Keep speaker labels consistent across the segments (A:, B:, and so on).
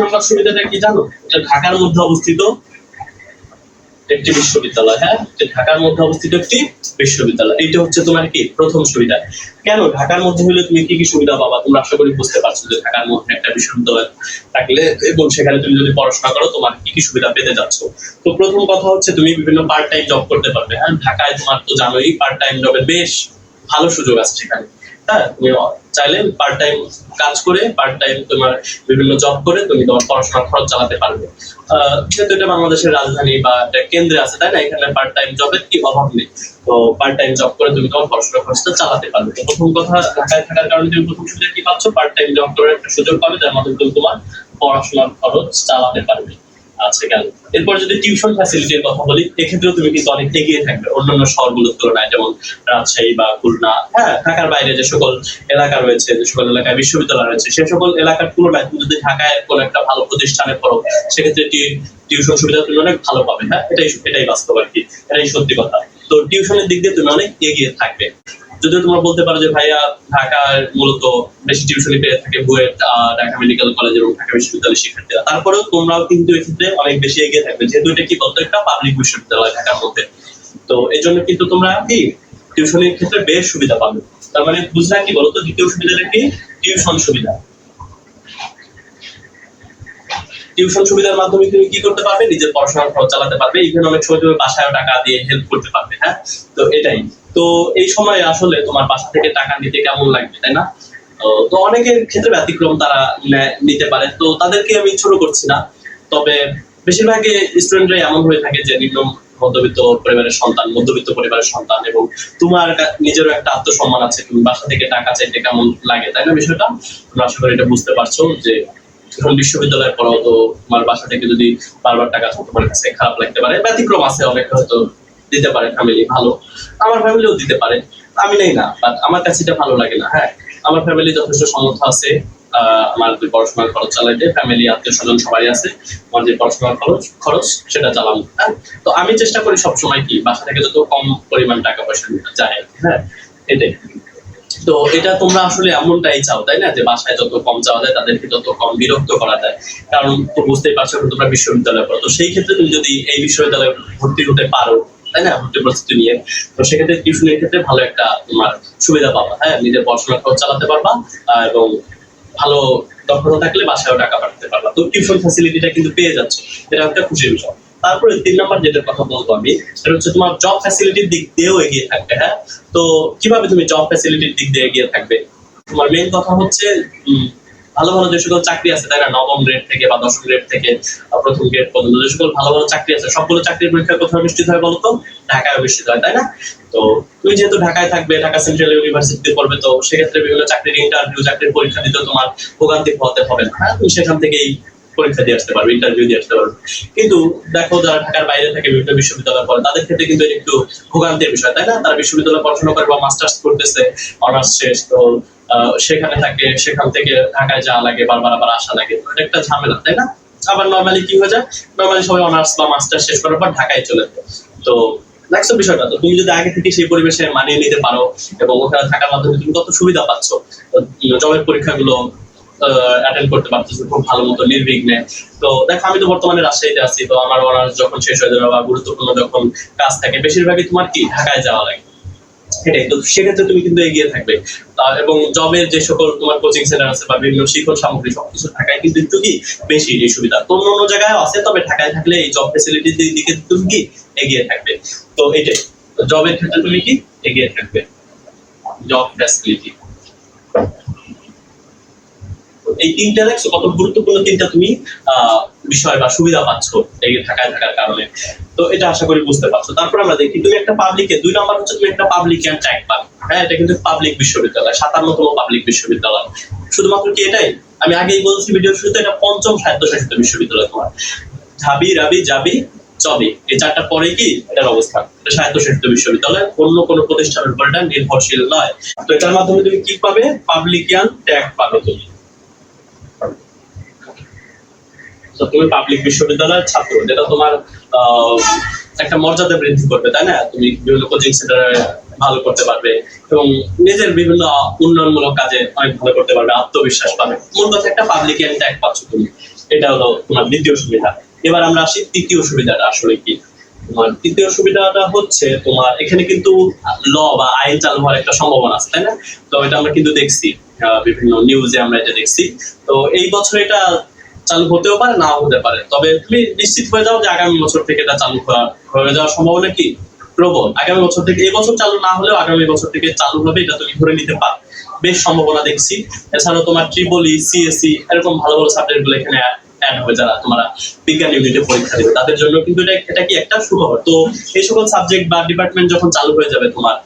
A: নম্বর সুবিধাটা কি জানো? এটা ঢাকার মধ্যে অবস্থিত একটি বিশ্ববিদ্যালয়। হ্যাঁ, ঢাকার মধ্যে অবস্থিত একটি বিশ্ববিদ্যালয়। এইটা হচ্ছে তোমার কি প্রথম সুবিধা। কেন ঢাকার মধ্যে হলে তুমি কি কি সুবিধা পাবা? তোমরা আশা করি বুঝতে পারছো যে ঢাকার মধ্যে একটা বিশ্ববিদ্যালয় থাকলে এবং সেখানে তুমি যদি পড়াশোনা করো তোমার কি কি সুবিধা পেতে যাচ্ছ। তো প্রথম কথা হচ্ছে তুমি বিভিন্ন পার্ট টাইম জব করতে পারবে। হ্যাঁ, ঢাকায় তোমার তো জানোই পার্ট টাইম জবের বেশ ভালো সুযোগ আছে সেখানে। হ্যাঁ, তুমি চাইলে পার্ট টাইম কাজ করে পার্ট টাইম তোমার বিভিন্ন জব করে তুমি তোমার পড়াশোনার খরচ চালাতে পারবে। যেহেতু এটা বাংলাদেশের রাজধানী বা একটা কেন্দ্রে আছে, তাই না? এখানে পার্ট টাইম জবের কি অভাব নেই। তো পার্ট টাইম জব করে তুমি তোমার পড়াশোনার খরচটা চালাতে পারবে। তো প্রথম কথা, ঢাকায় থাকার কারণে তুমি প্রথম সুবিধা কি পাচ্ছ? পার্ট টাইম জব করার একটা সুযোগ পাবে, যার মাধ্যমে তুমি তোমার পড়াশোনার খরচ চালাতে পারবে। আচ্ছা, গেল। এরপর যদি টিউশন ফ্যাসিলিটির কথা বলি, এক্ষেত্রেও তুমি কিন্তু অনেক এগিয়ে থাকবে অন্যান্য শহরগুলোর তুলনায়, যেমন রাজশাহী বা খুলনা। হ্যাঁ, ঢাকার বাইরে যে সকল এলাকা রয়েছে, যে সকল এলাকায় বিশ্ববিদ্যালয় রয়েছে, সে সকল এলাকার তুলনায় তুমি যদি ঢাকায় কোনো একটা ভালো প্রতিষ্ঠানে পড়ো, সেক্ষেত্রে টিউশন সুবিধা তুমি অনেক ভালো পাবে। হ্যাঁ, এটাই বাস্তব আর কি, এটাই সত্যি কথা। তো টিউশনের দিক দিয়ে তুমি অনেক এগিয়ে থাকবে। যদিও তোমরা বলতে পারো যে ভাইয়া ঢাকার মূলত বেশি টিউশনি পেয়ে থাকে বুয়েট, ঢাকা মেডিকেল কলেজ এবং ঢাকা বিশ্ববিদ্যালয়ের শিক্ষার্থীরা, তারপরেও তোমরাও কিন্তু এক্ষেত্রে অনেক বেশি এগিয়ে থাকবে, যেহেতু এটা কি বলতো একটা পাবলিক বিশ্ববিদ্যালয় ঢাকার মধ্যে। তো এই জন্য কিন্তু তোমরা কি টিউশনের ক্ষেত্রে বেশ সুবিধা পাবে। তার মানে বুঝলা কি বলতো? দ্বিতীয় সুবিধাটা কি? টিউশন সুবিধা। টিউশন সুবিধার মাধ্যমে তুমি কি করতে পারবে? নিজের পড়াশোনার খরচ চালাতে পারবে, ইভেন অনেক সময় তুমি বাসায় টাকা দিয়ে হেল্প করতে পারবে। হ্যাঁ, তো এটাই। তো এই সময় আসলে তোমার বাসা থেকে টাকা নিতে কেমন লাগবে, তাই না? তো অনেকের ক্ষেত্রে ব্যতিক্রম, তারা নিতে পারে, তো তাদেরকে আমি ছোট করছি না। তবে বেশিরভাগই স্টুডেন্টরাই এমন হয়ে থাকে যে নিম্ন মধ্যবিত্ত পরিবারের সন্তান, মধ্যবিত্ত পরিবারের সন্তান, এবং তোমার নিজেরও একটা আত্মসম্মান আছে, তুমি বাসা থেকে টাকা চাইতে কেমন লাগে, তাই না? বিষয়টা তোমরা আশা করি এটা বুঝতে পারছো যে যখন বিশ্ববিদ্যালয়ে পড়ো, তো তোমার বাসা থেকে যদি বারবার টাকা চাও তোমার কাছে খারাপ লাগতে পারে। ব্যতিক্রম আছে, অনেক হয়তো দিতে পারে ফ্যামিলি, ভালো। আমার ফ্যামিলিও দিতে পারে, আমি নেই না, বাট আমার কাছে এটা ভালো লাগে না। হ্যাঁ, আমার ফ্যামিলি যথেষ্ট সামর্থ্য আছে আমার যে পড়াশোনার খরচ চালাইতে, ফ্যামিলি আত্মীয় স্বজন সবাই আছে, আমার যে পড়াশোনার খরচ সেটা চালানো। হ্যাঁ, তো আমি চেষ্টা করি সবসময় কি বাসা থেকে যত কম পরিমাণ টাকা পয়সা যায়। হ্যাঁ, এটাই। তো এটা তোমরা আসলে এমনটাই চাও, তাই না? যে বাসায় যত কম চাওয়া যায়, তাদেরকে যত কম বিরক্ত করা যায়। কারণ তো বুঝতেই পারছো তোমরা বিশ্ববিদ্যালয়ে পড়ো, তো সেই ক্ষেত্রে তুমি যদি এই বিশ্ববিদ্যালয়ে ভর্তি হতে পারো, তাই না, ভর্তি প্রস্তুতি নিয়ে, তো সেক্ষেত্রে টিউশনের ক্ষেত্রে ভালো একটা তোমার সুবিধা পাবা। হ্যাঁ, নিজের পড়াশোনার খরচ চালাতে পারবা এবং ভালো দক্ষতা থাকলে বাসায়ও টাকা পাঠাতে পারবা। তো টিউশন ফ্যাসিলিটিটা কিন্তু পেয়ে যাচ্ছ, এটা একটা খুশির বিষয়। তারপরে 3 নাম্বার যেটার কথা বলবো আমি, সেটা হচ্ছে তোমার জব ফ্যাসিলিটির দিক দিয়েও এগিয়ে থাকবে। হ্যাঁ, তো কিভাবে তুমি জব ফ্যাসিলিটির দিক দিয়ে এগিয়ে থাকবে? তোমার মেইন কথা হচ্ছে ভালো ভালো যে সকল চাকরি আছে, তাই না, নবম গ্রেড থেকে বা দশম গ্রেড থেকে প্রথম গ্রেড পর্যন্ত যে সকল ভালো ভালো চাকরি আছে, সবগুলো চাকরির পরীক্ষা কোথায় অনুষ্ঠিত হয় বলতো? ঢাকায় অনুষ্ঠিত হয়, তাই না? তো তুমি যেহেতু ঢাকায় থাকবে, ঢাকা সেন্ট্রাল ইউনিভার্সিটিতে পড়বে, তো সেক্ষেত্রে বিভিন্ন চাকরির ইন্টারভিউ, চাকরির পরীক্ষা দিতে তোমার ভোগান্তি হতে হবে না। হ্যাঁ, তুমি সেখান থেকেই পরীক্ষা দিয়ে আসতে পারবে, ইন্টারভিউ দিয়ে আসতে পারবে। কিন্তু দেখো, যারা ঢাকার বাইরে থেকে বিভিন্ন বিশ্ববিদ্যালয়ে পড়ে, তাদের ক্ষেত্রে কিন্তু একটু ভোগান্তির বিষয়, তাই না? তারা বিশ্ববিদ্যালয়ে পড়াশোনা করে বা মাস্টার্স করতেছে, অনার্স শেষ, তো সেখানে থাকে, সেখান থেকে ঢাকায় যাওয়া লাগে, বারবার আবার আসা লাগে, এটা একটা ঝামেলা, তাই না? আবার নর্মালি কি হয়ে যায়, নর্মালি সবাই অনার্স বা মাস্টার্স শেষ করার পর ঢাকায় চলে যায়। তো দেখছো বিষয়টা, তো তুমি যদি আগে থেকে সেই পরিবেশে মানিয়ে নিতে পারো এবং ওখানে থাকার মাধ্যমে তুমি কত সুবিধা পাচ্ছ, জবের পরীক্ষাগুলো অ্যাটেন্ড করতে পারতেছো খুব ভালো মতো নির্বিঘ্নে। তো দেখো, আমি তো বর্তমানে রাজশাহীতে আছি, তো আমার অনার্স যখন শেষ হয়ে যাবে বা গুরুত্বপূর্ণ যখন কাজ থাকে, বেশিরভাগই তোমার কি ঢাকায় যাওয়া লাগে। সেটাই, তো সেক্ষেত্রে তুমি কিন্তু এগিয়ে থাকবে। এবং জবের যে সকল তোমার কোচিং সেন্টার আছে বা বিভিন্ন শিক্ষণ সামগ্রী, সবকিছু ঢাকায় কিন্তু একটু কি বেশি এই সুবিধা। তো অন্য জায়গায় আছে, তবে ঢাকায় থাকলে এই জব ফ্যাসিলিটির দিকে তুমি কি এগিয়ে থাকবে। তো এটাই, জবের ক্ষেত্রে তুমি কি এগিয়ে থাকবে, জব ফ্যাসিলিটি। এই তিনটা দেখছো কত গুরুত্বপূর্ণ তিনটা তুমি বিষয় বা সুবিধা পাচ্ছ এগিয়ে ঢাকায় থাকার কারণে। তো এটা আশা করি বুঝতে পারছো। তারপর আমরা দেখি তুমি একটা পাবলিকে 2 নাম্বার হচ্ছে তুমি একটা পাবলিক অ্যান্ড ট্যাগ পাবে। হ্যাঁ, এটা কিন্তু পাবলিক বিশ্ববিদ্যালয়, 57তম পাবলিক বিশ্ববিদ্যালয়। শুধুমাত্র কি এটাই? আমি আগেই বলছি ভিডিওর শুরুতে, এটা 5ম স্বায়ত্তশাসিত বিশ্ববিদ্যালয় তোমার। ঢাবি, রাবি, জাবি, চবি, এই 4টা পরে কি এটার অবস্থান। এটা স্বায়ত্তশাসিত বিশ্ববিদ্যালয়, অন্য কোনো প্রতিষ্ঠানের উপর এটা নির্ভরশীল নয়। তো এটার মাধ্যমে তুমি কি পাবে? পাবলিকিয়ান ট্যাগ পাবে তুমি। তুমি পাবলিক বিশ্ববিদ্যালয়ের ছাত্র, যেটা তোমার একটা মর্যাদা বৃদ্ধি করবে, তাই না? তুমি বিভিন্ন কোচিং সেন্টারে ভালো করতে পারবে এবং নিজের বিভিন্ন উন্নয়নমূলক কাজে অনেক ভালো করতে পারবে, আত্মবিশ্বাস পাবে। মূল কথা একটা পাবলিক ট্যাগ পাচ্ছ তুমি। এটা হলো তোমার দ্বিতীয় সুবিধা। এবার আমরা আসি তৃতীয় সুবিধাটা আসলে কি। তোমার তৃতীয় সুবিধাটা হচ্ছে তোমার এখানে কিন্তু ল বা আইন চালু হওয়ার একটা সম্ভাবনা আছে, তাই না? তো এটা আমরা কিন্তু দেখছি বিভিন্ন নিউজে আমরা এটা দেখছি। তো এই বছর এটা চালু হতেও পারে, নাও হতে পারে, তবে তুমি নিশ্চিত হয়ে যাও যে আগামী বছর থেকে এটা চালু হয়ে যাওয়ার সম্ভাবনা কি প্রবল। আগামী বছর থেকে, এই বছর চালু না হলেও আগামী বছর থেকে চালু হবে, এটা তুমি ধরে নিতে পারো, বেশ সম্ভাবনা দেখছি। এছাড়াও তোমার ট্রিপলি, সিএসসি এরকম ভালো ভালো সাবজেক্ট গুলো এখানে অ্যাড হবে। যারা তোমরা বিজ্ঞান ইউনিটে পরীক্ষা দেবে তাদের জন্য কিন্তু এটা কি একটা সুখবর। তো এই সকল সাবজেক্ট বা ডিপার্টমেন্ট যখন চালু হয়ে যাবে, তোমার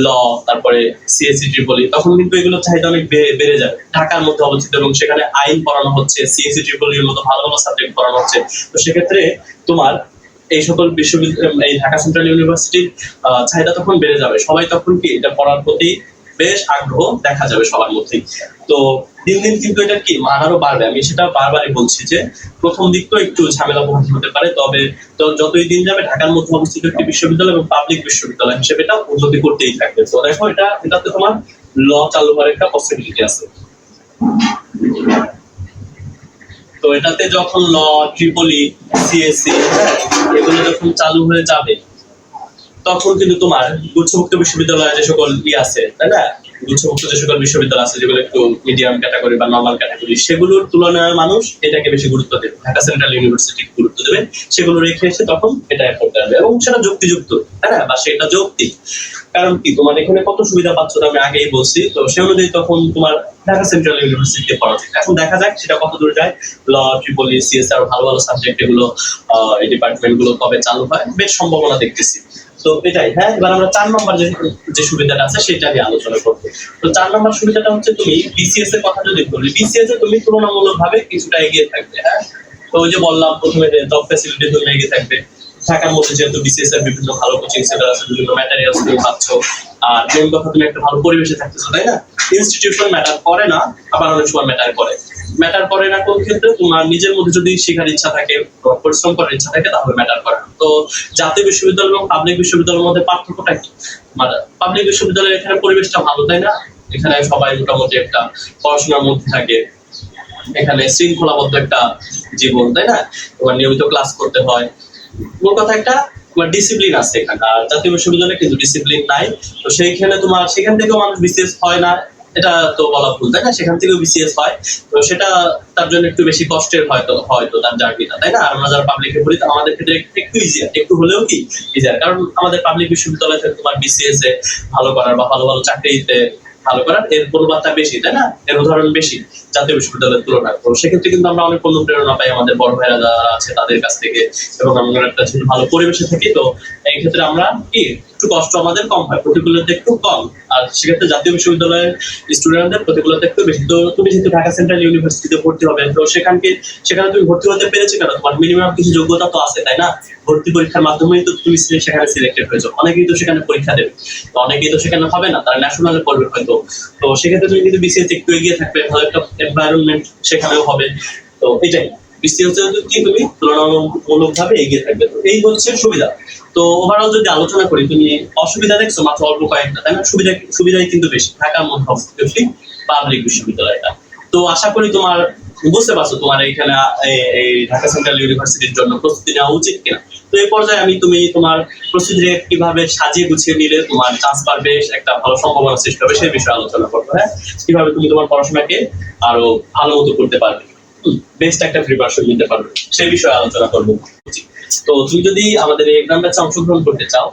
A: ল, তারপরে সিএসসি, ট্রিপলি, তখন কিন্তু এগুলোর চাহিদা অনেক বেড়ে যাবে। ঢাকার মধ্যে অবস্থিত এবং সেখানে আইন পড়ানো হচ্ছে, সিএসসি, ট্রিপলির মতো ভালো ভালো সাবজেক্ট পড়ানো হচ্ছে। তো সেক্ষেত্রে তোমার এই সকল বিশ্ববিদ্যালয়, এই ঢাকা সেন্ট্রাল ইউনিভার্সিটির চাহিদা তখন বেড়ে যাবে। সবাই তখন কি এটা পড়ার প্রতি বেশ আগ্রহ দেখা যাবে সবার মধ্যেই। তো দিন দিন কিন্তু এটা কি মান আরো বাড়বে। আমি সেটা বারবারই বলছি যে প্রথম দিক তো একটু ঝামেলা পোহাতে হতে পারে, তবে যতই দিন যাবে ঢাকার মধ্যে অবস্থিত একটি বিশ্ববিদ্যালয় এবং পাবলিক বিশ্ববিদ্যালয় হিসেবে এটা উন্নতি করতেই থাকবে। তো দেখো এটাতে তোমার ল চালু হওয়ার একটা পসিবিলিটি আছে। তো এটাতে যখন ল, ট্রিপলি, সিএসসি এগুলো যখন চালু হয়ে যাবে, তখন কিন্তু তোমার গুচ্ছভুক্ত বিশ্ববিদ্যালয় যে সকল আছে, তাই না, গুচ্ছভুক্ত যে সকল বিশ্ববিদ্যালয় আছে যেগুলো একটু মিডিয়াম ক্যাটাগরি বা নর্মাল ক্যাটাগরি, সেগুলোর তুলনায় মানুষ এটাকে বেশি গুরুত্ব দেবে, ঢাকা সেন্ট্রাল ইউনিভার্সিটি গুরুত্ব দেবে, সেগুলো রেখে এসে তখন এটা করতে হবে এবং সেটা যুক্তিযুক্ত, তাই না, বা সেটা যৌক্তিক। কারণ কি তোমার এখানে কত সুবিধা পাচ্ছ আমি আগেই বলছি, তো সে অনুযায়ী তখন তোমার ঢাকা সেন্ট্রাল ইউনিভার্সিটিতে পড়া উচিত। এখন দেখা যাক সেটা কত দূর যায়। ল, ট্রিপলি, সিএস আর ভালো ভালো সাবজেক্ট এগুলো, এই ডিপার্টমেন্ট গুলো কবে চালু হয়, বেশ সম্ভাবনা দেখতেছি। তো এটাই। হ্যাঁ, এবার আমরা 4 নম্বর যে সুবিধাটা আছে সেটা নিয়ে আলোচনা করবো। তো 4 নম্বর সুবিধাটা হচ্ছে তুমি বিসিএস এর কথা যদি বলি, বিসিএস এ তুমি তুলনামূলকভাবে কিছুটা এগিয়ে থাকবে। হ্যাঁ, তো ওই যে বললাম প্রথমে যে জব ফ্যাসিলিটি তুমি এগিয়ে থাকবে। ঢাকার মধ্যে যেহেতু বিসিএস এর বিভিন্ন ভালো কোচিং সেন্টার আছে, বিভিন্ন ম্যাটেরিয়ালস তুমি পাচ্ছ, আর মেন কথা তুমি একটা ভালো পরিবেশে থাকতেছো, তাই না? ইনস্টিটিউশন ম্যাটার করে না, আবার অনেক সময় ম্যাটার করে না কোন ক্ষেত্রে, তোমার নিজের মধ্যে যদি শেখার ইচ্ছা থাকে, পরিশ্রম করার ইচ্ছা থাকে, তাহলে ম্যাটার করে না। তো জাতীয় বিশ্ববিদ্যালয় এবং পাবলিক বিশ্ববিদ্যালয়ের মধ্যে পার্থক্যটা কি? মানে পাবলিক বিশ্ববিদ্যালয়ের এখানে পরিবেশটা ভালো, তাই না? এখানে সবাই মোটামুটি একটা পড়াশোনার মধ্যে থাকে, এখানে শৃঙ্খলাবদ্ধ একটা জীবন, তাই না? তোমার নিয়মিত ক্লাস করতে হয়, মোট কথা একটা তোমার ডিসিপ্লিন আছে এখানে। আর জাতীয় বিশ্ববিদ্যালয়ে কিন্তু ডিসিপ্লিন নাই। তো সেইখানে তোমার সেখান থেকেও মানুষ বিসিএস হয় না, এটা তো বলা ভুল, তাই না? সেখান থেকেও বিসিএস হয়, তো সেটা তার জন্য একটু বেশি কষ্টের হয়তো তার জার্নিটা, তাই না? আর আমরা যারা পাবলিকে পড়ি, আমাদের ক্ষেত্রে একটু ইজিয়ার, একটু হলেও কি ইজিয়ার, কারণ আমাদের পাবলিক বিশ্ববিদ্যালয় থেকে তোমার বিসিএস এ ভালো করার বা ভালো ভালো চাকরিতে ভালো করার এর প্রবণতা বেশি, তাই না? এর উদাহরণ বেশি জাতীয় বিশ্ববিদ্যালয়ের তুলনায়। তো সেক্ষেত্রে কিন্তু আমরা অনেক অনুপ্রেরণা পাই আমাদের বড় ভাইরা যারা আছে তাদের কাছ থেকে, এবং আমরা একটা ভালো পরিবেশে থাকি। তো এই ক্ষেত্রে আমরা কি একটু কষ্ট আমাদের কম হয়, প্রতিকূলতা একটু কম। আর সেক্ষেত্রে জাতীয় বিশ্ববিদ্যালয়ের স্টুডেন্টদের প্রতিকূলতা একটু বেশি। তো তুমি যেহেতু ঢাকা সেন্ট্রাল ইউনিভার্সিটিতে ভর্তি হবে, তো সেখানে তুমি ভর্তি হতে পেরেছো কেন? তোমার মিনিমাম কিছু যোগ্যতা তো আছে, তাই না? ভর্তি পরীক্ষার মাধ্যমেই তো তুমি সেখানে সিলেক্টেড হয়েছো। অনেকেই তো সেখানে পরীক্ষা দেবে, তো অনেকেই তো সেখানে হবে না, তারা ন্যাশনালে পড়বে হয়তো। তো সেক্ষেত্রে তুমি কিন্তু বিসিএস একটু এগিয়ে থাকবে, ভালো একটা এনভায়রনমেন্ট সেখানেও হবে। তো এটাই বিসিএস কি তুমি তুলনামূলকভাবে এগিয়ে থাকবে। তো এই হচ্ছে সুবিধা। তো ওভারঅল যদি আলোচনা করি, তুমি অসুবিধা দেখছো মাত্র অল্প কয়েকটা, তাই না? সুবিধাই কিন্তু বেশি ঢাকার মধ্যে অবস্থিত পাবলিক বিশ্ববিদ্যালয়টা। তো আশা করি তোমার বুঝতে পারছো তোমার এখানে এই ঢাকা সেন্ট্রাল ইউনিভার্সিটির জন্য প্রস্তুতি নেওয়া উচিত কিনা। তো এই পর্যায়ে আমি তুমি তোমার প্রস্তুতি কিভাবে সাজিয়ে গুছিয়ে নিলে তোমার চান্স পারবে, একটা ভালো সম্ভাবনা সৃষ্টি হবে, সেই বিষয়ে আলোচনা করবো। হ্যাঁ, কিভাবে তুমি তোমার পড়াশোনাকে আরো ভালো মতো করতে পারবে, বেস্ট একটা প্রিপারেশন নিতে পারবে, সেই বিষয়ে আলোচনা করবো। তো তুমি যদি আমাদের এই এক্সাম ব্যাচে অংশগ্রহণ করতে চাও,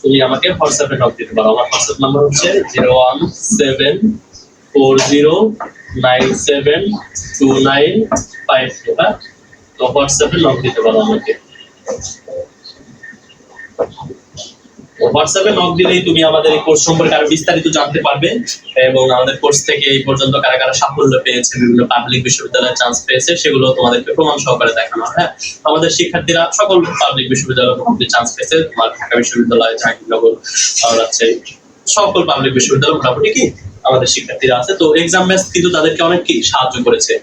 A: তুমি আমাকে হোয়াটসঅ্যাপে নক দিতে পারো। আমার হোয়াটসঅ্যাপ নাম্বার হচ্ছে 01740972952। তো হোয়াটসঅ্যাপে নক দিতে পারো আমাকে। হোয়াটসঅ্যাপে নক দিলেই তুমি আমাদের এই কোর্স সম্পর্কে আরো বিস্তারিত জানতে পারবে, এবং আমাদের কোর্স থেকে এই পর্যন্ত কারা কারা সাফল্য পেয়েছে, বিভিন্ন পাবলিক বিশ্ববিদ্যালয়ে চান্স পেয়েছে, সেগুলো তোমাদেরকে প্রমাণ সহকারে দেখানো। হ্যাঁ, আমাদের শিক্ষার্থীরা সকল পাবলিক বিশ্ববিদ্যালয়ে চান্স পেয়েছে, তোমার ঢাকা বিশ্ববিদ্যালয়, জাহাঙ্গীরনগর, রাজশাহী, সকল পাবলিক বিশ্ববিদ্যালয় মোটামুটি কি আমাদের শিক্ষার্থীরা আছে। তো এক্সাম ব্যাচ কিন্তু তাদেরকে অনেক কি সাহায্য করেছে।